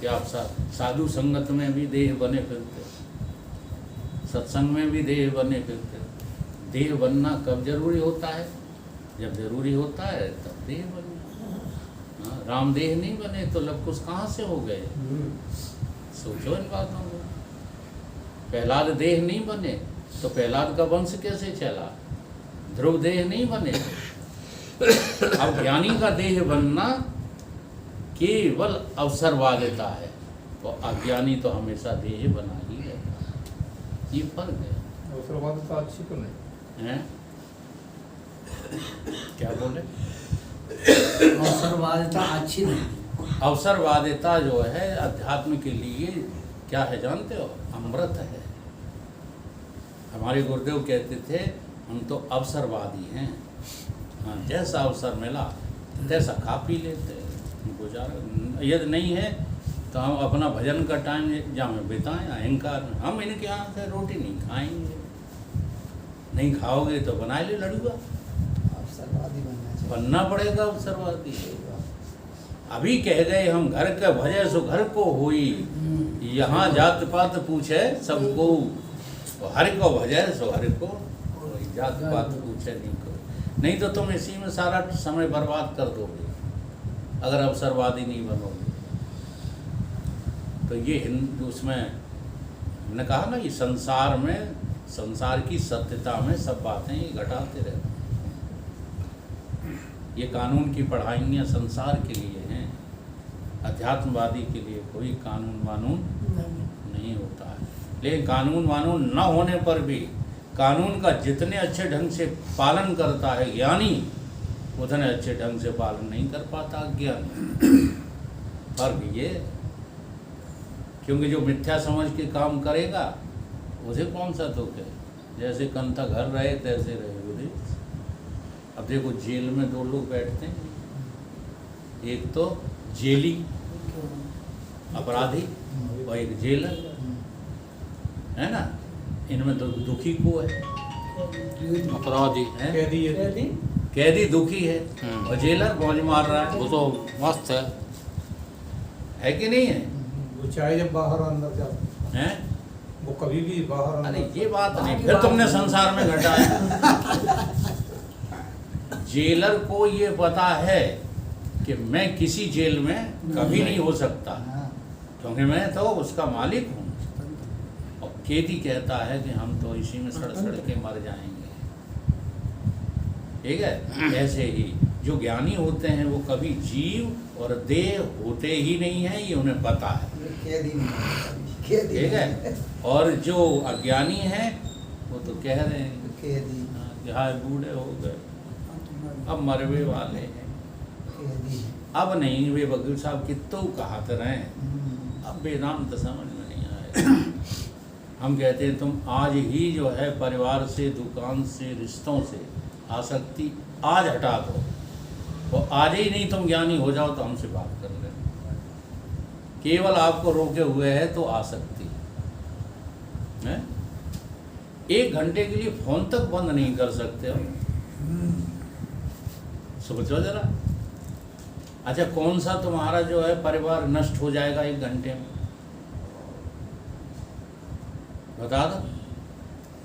कि आप साधु संगत में भी देह बने फिरते, सत्संग में भी देह बने फिरते। देह बनना कब जरूरी होता है? जब जरूरी होता है तब देह बनना। हाँ, राम देह नहीं बने तो लवकुश कहाँ से हो गए? सोचो इन बातों को। प्रहलाद देह नहीं बने तो प्रहलाद का वंश कैसे चला? ध्रुव देह नहीं बने। अब ज्ञानी का देह बनना केवल अवसरवादिता है, तो अज्ञानी तो हमेशा देह बना ही रहता है। ये फर्क है। अवसरवादिता अच्छी तो नहीं है। क्या बोले? अवसरवादिता अच्छी नहीं। अवसरवादिता जो है अध्यात्म के लिए क्या है जानते हो? अमृत है। हमारे गुरुदेव कहते थे हम तो अवसरवादी हैं। हाँ, जैसा अवसर मिला तैसा खा पी लेते हैं, गुजारा। यदि नहीं है तो हम अपना भजन का टाइम जहाँ में बिताएं अहंकार में। हम इनके यहाँ से रोटी नहीं खाएंगे। नहीं खाओगे तो बना ले लड़ूगा। अवसरवादी बनना चाहिए। बनना पड़ेगा अवसरवादी। अभी कह गए हम घर के भजे सो घर को होई, यहाँ जात पात पूछे सबको। हर को भजे सो हर को, जात पात पूछे नहीं को। नहीं तो तुम इसी में सारा समय बर्बाद कर दोगे अगर अवसरवादी नहीं बनोगे। तो ये हिंदू उसमें हमने कहा ना, ये संसार में, संसार की सत्यता में सब बातें ये घटाते रहते हैं। ये कानून की पढ़ाइयाँ संसार के लिए हैं, अध्यात्मवादी के लिए कोई कानून वानून नहीं होता है। लेकिन कानून वानून न होने पर भी कानून का जितने अच्छे ढंग से पालन करता है ज्ञानी, उतने अच्छे ढंग से पालन नहीं कर पाता अज्ञानी। फर्क ये, क्योंकि जो मिथ्या समझ के काम करेगा उसे कौन सा दुख है? जैसे कंता घर रहे तैसे रहे बुद्धि। अब देखो जेल में दो लोग बैठते हैं, एक तो जेली अपराधी और एक जेलर, है ना। इनमें दुखी को है अपराधी हैं? कैदी दुखी है और जेलर मौज मार रहा है। वो तो मस्त है कि नहीं है? वो चाहे जब बाहर अंदर जाता हैं? वो कभी भी बाहर अरे अंदर ये बात नहीं, फिर तुमने संसार में घटाया। जेलर को ये पता है कि मैं किसी जेल में कभी नहीं हो सकता, क्योंकि मैं तो उसका मालिक हूँ। और कैदी कहता है कि हम तो इसी में सड़ सड़ के मर जाएंगे। ठीक है। ऐसे ही जो ज्ञानी होते हैं वो कभी जीव और देह होते ही नहीं है, ये उन्हें पता है। ठीक है। और जो अज्ञानी हैं वो तो कह रहे हैं कि हाँ बूढ़े हो गए, अब मरवे वाले हैं, अब नहीं। वे वकील साहब कितो कहते रहे, अब वेदांत समझ में नहीं आए। हम कहते हैं तुम आज ही जो है परिवार से, दुकान से, रिश्तों से आसक्ति आज हटा दो, और आज ही नहीं तुम ज्ञानी हो जाओ तो हमसे बात कर ले। केवल आपको रोके हुए है तो आसक्ति है। 1 घंटे के लिए फोन तक बंद नहीं कर सकते हो, सोचो जरा। अच्छा, कौन सा तुम्हारा जो है परिवार नष्ट हो जाएगा 1 घंटे में? बता दो।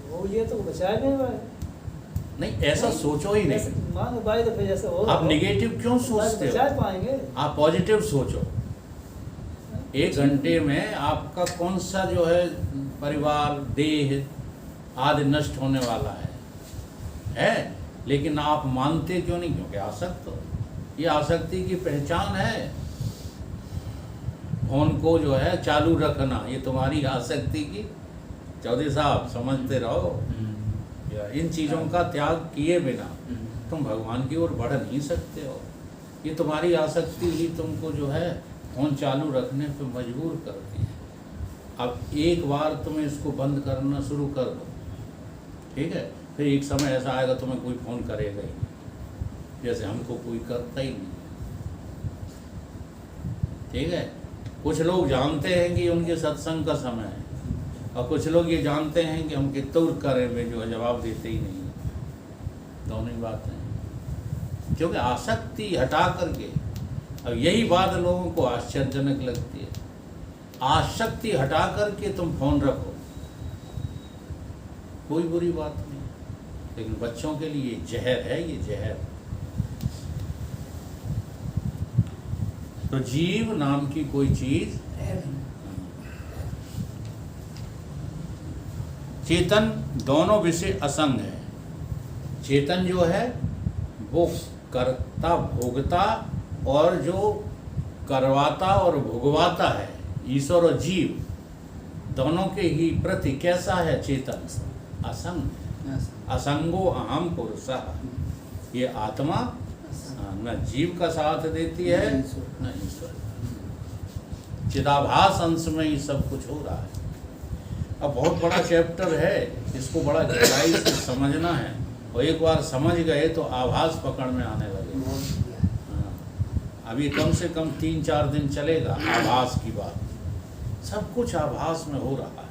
वो ये तो बचाया नहीं हुआ है। नहीं, ऐसा सोचो ही नहीं। मान भाई तो फिर जैसे हो आप निगेटिव क्यों सोचते बचा हो? पाएंगे। आप पॉजिटिव सोचो। 1 घंटे में आपका कौन सा जो है परिवार, देह आदि नष्ट होने वाला है? लेकिन आप मानते क्यों नहीं? क्योंकि आसक्त हो। ये आसक्ति की पहचान है। फोन को जो है चालू रखना, ये तुम्हारी आसक्ति की। चौधरी साहब समझते रहो, इन चीज़ों का त्याग किए बिना तुम भगवान की ओर बढ़ नहीं सकते हो। ये तुम्हारी आसक्ति ही तुमको जो है फोन चालू रखने पे मजबूर करती है। अब एक बार तुम इसको बंद करना शुरू कर दो, ठीक है, फिर एक समय ऐसा आएगा तुम्हें कोई फ़ोन करेगा ही नहीं, जैसे हमको कोई करता ही नहीं। ठीक है। कुछ लोग जानते हैं कि उनके सत्संग का समय है, और कुछ लोग ये जानते हैं कि हम कितना करें में जो है जवाब देते ही नहीं। दोनों ही बातें हैं, क्योंकि आसक्ति हटा करके। अब यही बात लोगों को आश्चर्यजनक लगती है। आसक्ति हटा करके तुम फोन रखो, कोई बुरी बात नहीं, लेकिन बच्चों के लिए जहर है ये जहर। तो जीव नाम की कोई चीज, चेतन दोनों विषय असंग है। चेतन जो है वो करता भोगता और जो करवाता और भोगवाता है, ईश्वर और जीव दोनों के ही प्रति कैसा है चेतन? असंग। असंगो अहम पुरुषः। ये आत्मा न जीव का साथ देती है न ईश्वर। चिदाभास अंश में ही सब कुछ हो रहा है। अब बहुत बड़ा चैप्टर है, इसको बड़ा गहराई से समझना है, और एक बार समझ गए तो आभास पकड़ में आने लगे। अभी कम से कम 3-4 दिन चलेगा आभास की बात। सब कुछ आभास में हो रहा है,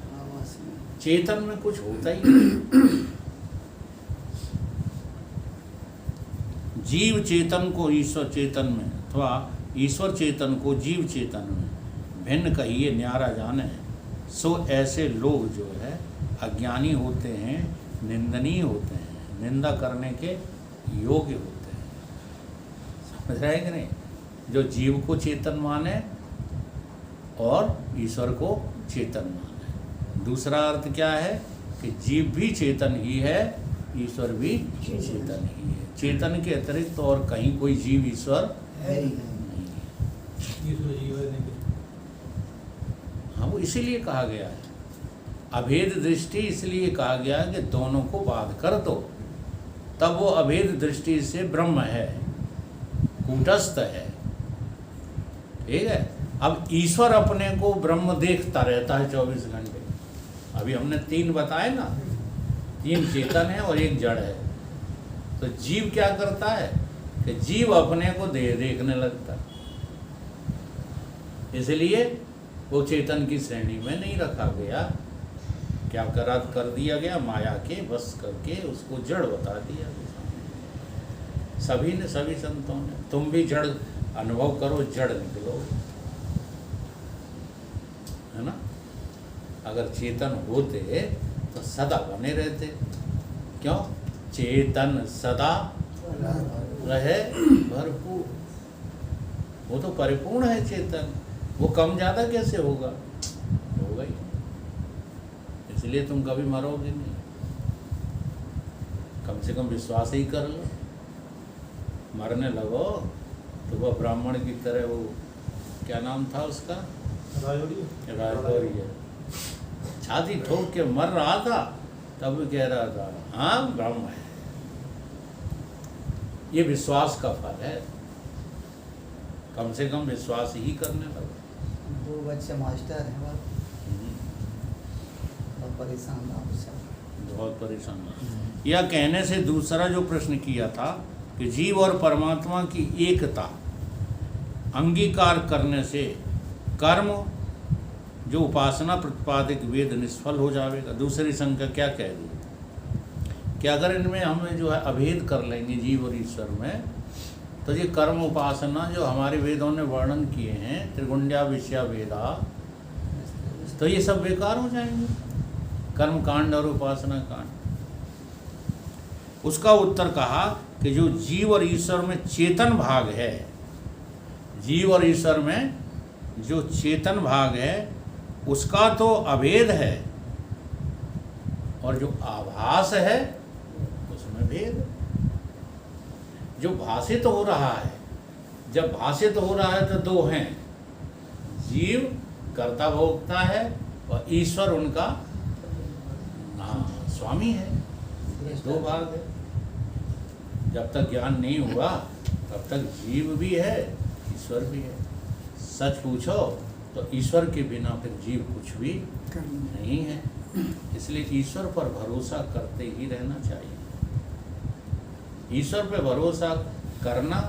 चेतन में कुछ होता ही नहीं। जीव चेतन को ईश्वर चेतन में अथवा ईश्वर चेतन को जीव चेतन में भिन्न कहिए न्यारा जाने, सो ऐसे लोग जो है अज्ञानी होते हैं, निंदनीय होते हैं, निंदा करने के योग्य होते हैं। समझ रहे हैं कि नहीं? जो जीव को चेतन माने और ईश्वर को चेतन माने। दूसरा अर्थ क्या है कि जीव भी चेतन ही है, ईश्वर भी चेतन ही है। चेतन के अतिरिक्त और कहीं कोई जीव ईश्वर है ही नहीं। ईश्वर जीव है नहीं। हाँ, वो इसीलिए कहा गया है अभेद दृष्टि, इसलिए कहा गया है कि दोनों को बाध कर दो, तब वो अभेद दृष्टि से ब्रह्म है, कूटस्थ है। ठीक है। अब ईश्वर अपने को ब्रह्म देखता रहता है 24 घंटे। अभी हमने 3 बताए ना, 3 चेतन है और 1 जड़ है। तो जीव क्या करता है कि जीव अपने को देखने लगता है, इसलिए वो चेतन की श्रेणी में नहीं रखा गया। क्या कर दिया गया? माया के बस करके उसको जड़ बता दिया सभी ने, सभी संतों ने। तुम भी जड़ अनुभव करो, जड़ निकलो, है ना। अगर चेतन होते तो सदा बने रहते। क्यों? चेतन सदा रहे भरपूर। वो तो परिपूर्ण है चेतन, वो कम ज्यादा कैसे होगा? होगा ही। इसलिए तुम कभी मरोगे नहीं। कम से कम विश्वास ही कर लो। मरने लगो तो वह ब्राह्मण की तरह, वो क्या नाम था उसका, राजौरी, छाती ठोक के मर रहा था, तब भी कह रहा था हाँ ब्रह्म है। ये विश्वास का फल है। कम से कम विश्वास ही करने लगो। 2 बच्चे मास्टर हैं, बहुत परेशान था उससे। बहुत परेशान। यह कहने से दूसरा जो प्रश्न किया था कि जीव और परमात्मा की एकता अंगीकार करने से कर्म जो उपासना प्रतिपादिक वेद निष्फल हो जाएगा। दूसरी शंका क्या कह दी कि अगर इनमें हमें जो है अभेद कर लेंगे जीव और ईश्वर में, तो ये कर्म उपासना जो हमारे वेदों ने वर्णन किए हैं, त्रिगुण्या विषया वेदा, तो ये सब बेकार हो जाएंगे, कर्म कांड और उपासना कांड। उसका उत्तर कहा कि जो जीव और ईश्वर में चेतन भाग है, जीव और ईश्वर में जो चेतन भाग है उसका तो अभेद है, और जो आभास है उसमें भेद। जो भाषित हो रहा है, जब भाषित हो रहा है तो 2 हैं, जीव कर्ता भोक्ता है और ईश्वर उनका स्वामी है। 2 भाग है। जब तक ज्ञान नहीं हुआ तब तक जीव भी है, ईश्वर भी है। सच पूछो तो ईश्वर के बिना फिर जीव कुछ भी नहीं है। इसलिए ईश्वर पर भरोसा करते ही रहना चाहिए। ईश्वर पर भरोसा करना,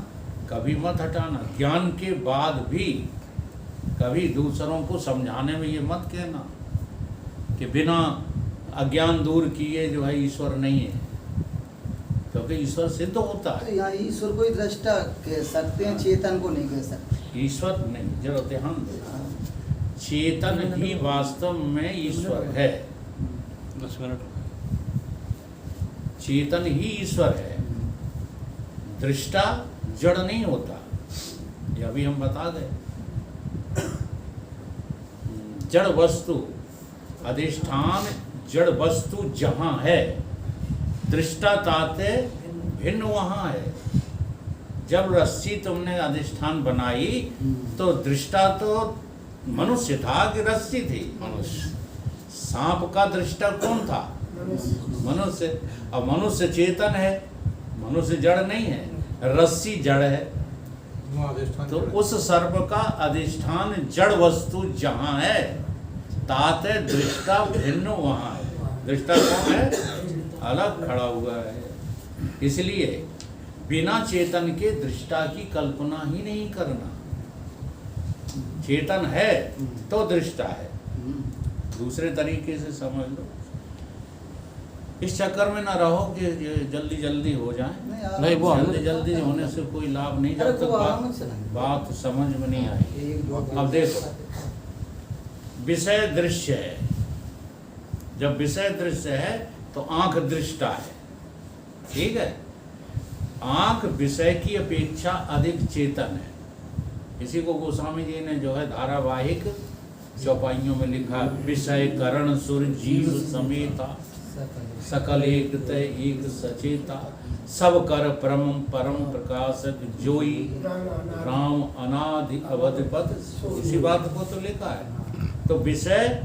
कभी मत हटाना। ज्ञान के बाद भी कभी दूसरों को समझाने में ये मत कहना कि बिना अज्ञान दूर किए जो है ईश्वर नहीं है, क्योंकि ईश्वर सिद्ध होता तो है। यहाँ ईश्वर को ही दृष्टा कह सकते हैं, चेतन को नहीं कह सकते। ईश्वर नहीं, जरा ध्यान दो। चेतन ही वास्तव में ईश्वर है। 10 मिनट। चेतन ही ईश्वर है, दृष्टा जड़ नहीं होता, ये अभी हम बता गए। जड़ वस्तु अधिष्ठान जड़ वस्तु जहाँ है, दृष्टा ताते भिन्न वहाँ है। जब रस्सी तुमने अधिष्ठान बनाई तो दृष्टा तो मनुष्य था कि रस्सी थी? मनुष्य। सांप का दृष्टा कौन था? मनुष्य। अब मनुष्य चेतन है, मनुष्य जड़ नहीं है, रस्सी जड़ है। वहाँ अधिष्ठान तो जड़ है। उस सर्प का अधिष्ठान जड़ वस्तु जहाँ है, ताते दृष्टा भिन्न वहाँ है। दृष्टा कौन है? अलग खड़ा हुआ है। इसलिए बिना चेतन के दृष्टा की कल्पना ही नहीं करना। चेतन है तो दृष्टा है। दूसरे तरीके से समझ लो। इस चक्कर में ना रहो कि ये जल्दी जल्दी हो जाए। नहीं, वो जल्दी जल्दी होने से कोई लाभ नहीं, अरे जब तक वो आराम से चलेंगे। बात समझ में नहीं आई। एक दो अब देखो, विषय दृश्य है। जब विषय दृश्य है तो आंख दृष्टा है, ठीक है। आंख विषय की अपेक्षा अधिक चेतन है। इसी को गोस्वामी जी ने जो है धारावाहिक चौपाइयों में लिखा, विषय करण सुर जीव समेता, सकल एक तय एक सचेता, सब कर परम परम प्रकाशक जोई, राम अनादि अवधिपत। इसी बात को तो लिखा है। तो विषय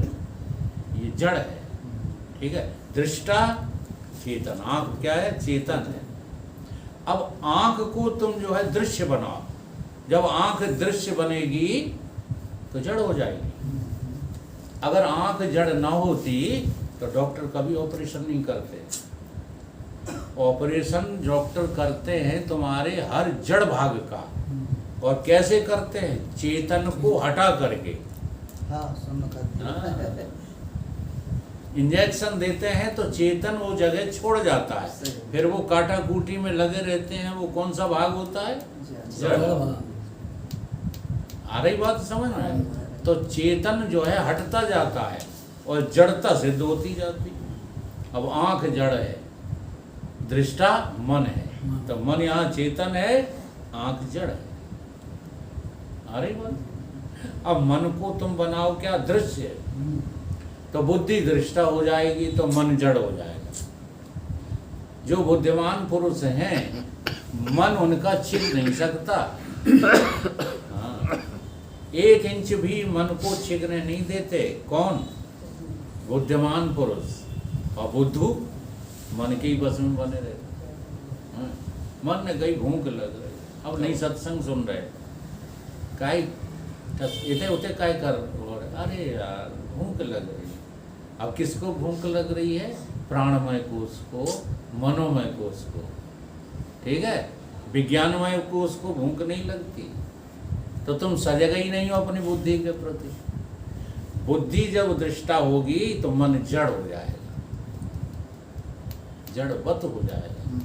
ये जड़ है, ठीक है। दृष्टा चेतन, आंख क्या है? चेतन है। अब आंख को तुम जो है दृश्य बनाओ। जब आंख दृश्य बनेगी तो जड़ हो जाएगी। अगर आंख जड़ ना होती तो डॉक्टर कभी ऑपरेशन नहीं करते। ऑपरेशन डॉक्टर करते हैं तुम्हारे हर जड़ भाग का। और कैसे करते हैं? चेतन को हटा करके। हाँ, सुन कर इंजेक्शन देते हैं तो चेतन वो जगह छोड़ जाता है, फिर वो काटा कूटी में लगे रहते हैं। वो कौन सा भाग होता है? जड़। आ रही बात समझ में? तो चेतन जो है हटता जाता है और जड़ता सिद्ध होती जाती। अब आंख जड़ है, दृष्टा मन है, तो मन यहाँ चेतन है, आंख जड़ है। आ रही बात? अब मन को तुम बनाओ क्या? दृश्य। तो बुद्धि दृष्टा हो जाएगी तो मन जड़ हो जाएगा। जो बुद्धिमान पुरुष हैं, मन उनका छिप नहीं सकता। हाँ, 1 इंच भी मन को छिपने नहीं देते। कौन? बुद्धिमान पुरुष। और बुद्धू मन के ही बस में बने रहते। हाँ, मन ने कहीं भूख लग रही, अब नहीं सत्संग सुन रहे, काई इतने उते काय कर रहे? अरे यार भूख लग रही। अब किसको भूख लग रही है? प्राणमय कोष को, मनोमय कोष को, ठीक है। विज्ञानमय कोष को भूख नहीं लगती। तो तुम सजग ही नहीं हो अपनी बुद्धि के प्रति। बुद्धि जब दृष्टा होगी तो मन जड़ हो जाएगा, जड़वत हो जाएगा।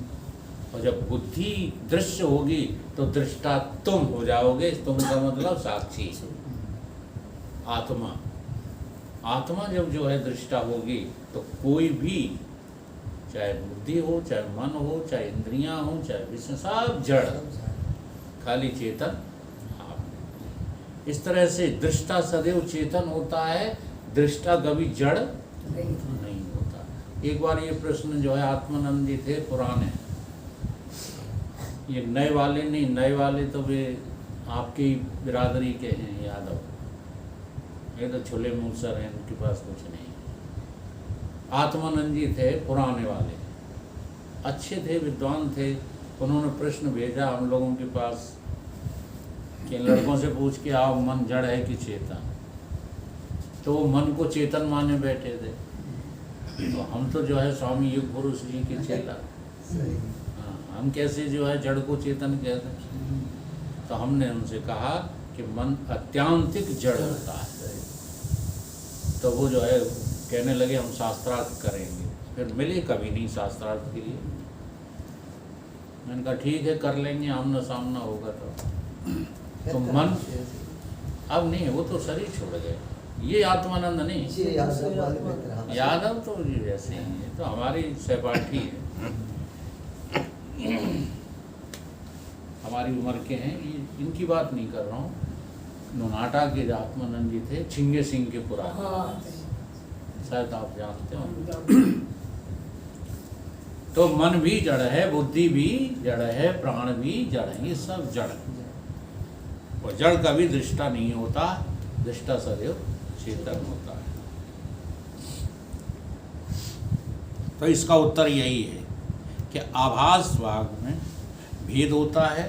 और जब बुद्धि दृश्य होगी तो दृष्टा तुम हो जाओगे। तुम का मतलब साक्षी, आत्मा। आत्मा जब जो है दृष्टा होगी तो कोई भी, चाहे बुद्धि हो, चाहे मन हो, चाहे इंद्रियां हो, चाहे विषय, सब जड़, खाली चेतन आप। इस तरह से दृष्टा सदैव चेतन होता है, दृष्टा कभी जड़ नहीं होता। एक बार ये प्रश्न जो है आत्मानंद जी थे पुराने, ये नए वाले नहीं, नए वाले तो वे आपकी बिरादरी के हैं, यादव। ये तो छुले मूसर हैं, उनके पास कुछ नहीं। आत्मानंद जी थे पुराने वाले, अच्छे थे, विद्वान थे। उन्होंने प्रश्न भेजा हम लोगों के पास कि इन लड़कों से पूछ के आओ मन जड़ है कि चेतन। तो वो मन को चेतन माने बैठे थे। तो हम तो जो है स्वामी युग पुरुष जी के चेला, हाँ, हम कैसे जो है जड़ को चेतन कहते हैं। तो हमने उनसे कहा कि मन अत्यांतिक जड़ होता है। तो वो जो है कहने लगे हम शास्त्रार्थ करेंगे। फिर मिले कभी नहीं शास्त्रार्थ के लिए। मैंने कहा ठीक है कर लेंगे, आमना सामना होगा तो मन अब नहीं, वो तो शरीर छोड़ गए। ये आत्मानंद नहीं, ये यादव वाले बेहतर हाँ। यादव तो ये वैसे ही है, तो हमारी सहपाठी है, हमारी उम्र के हैं, ये इनकी बात नहीं कर रहा हूँ। नोनाटा के जो आत्मानंद जी थे, छिंगे सिंह के पुराने, हाँ शायद आप जानते हो। तो मन भी जड़ है, बुद्धि भी जड़ है, प्राण भी जड़ है, ये सब जड़ है। और जड़ कभी दृष्टा नहीं होता, दृष्टा सदैव चेतन होता है। तो इसका उत्तर यही है कि आभास भाग में भेद होता है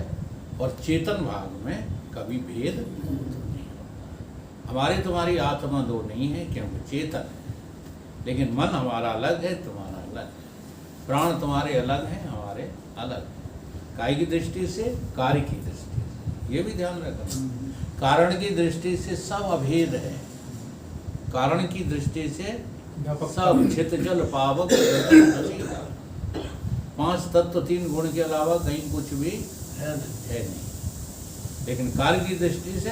और चेतन भाग में कभी भेद नहीं होता। हमारी तुम्हारी आत्मा दो नहीं है क्योंकि चेतन है, लेकिन मन हमारा अलग है, तुम्हारा अलग है, प्राण तुम्हारे अलग हैं, हमारे अलग हैं। काय की दृष्टि से, कार्य की दृष्टि से, ये भी ध्यान रखना। कारण की दृष्टि से सब अभेद है, कारण की दृष्टि से सब छित जल पावक नशीला। 5 तत्व 3 गुण के अलावा कहीं कुछ भी है नहीं। लेकिन कार्य की दृष्टि से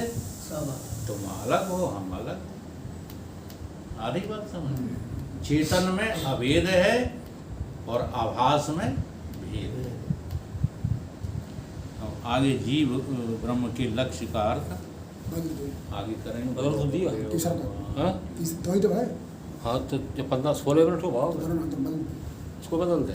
तुम अलग हो, हम अलग हो। आधी बात समझ। चेतन में अभेद है और आभास में भेद है। अब आगे जीव ब्रह्म के लक्ष्य का अर्थ आगे करेंगे। बदल तो दिया। हाँ तो ही तो है हाँ, तो 15-16 मिनट हो भाव तो उसको बदल दे।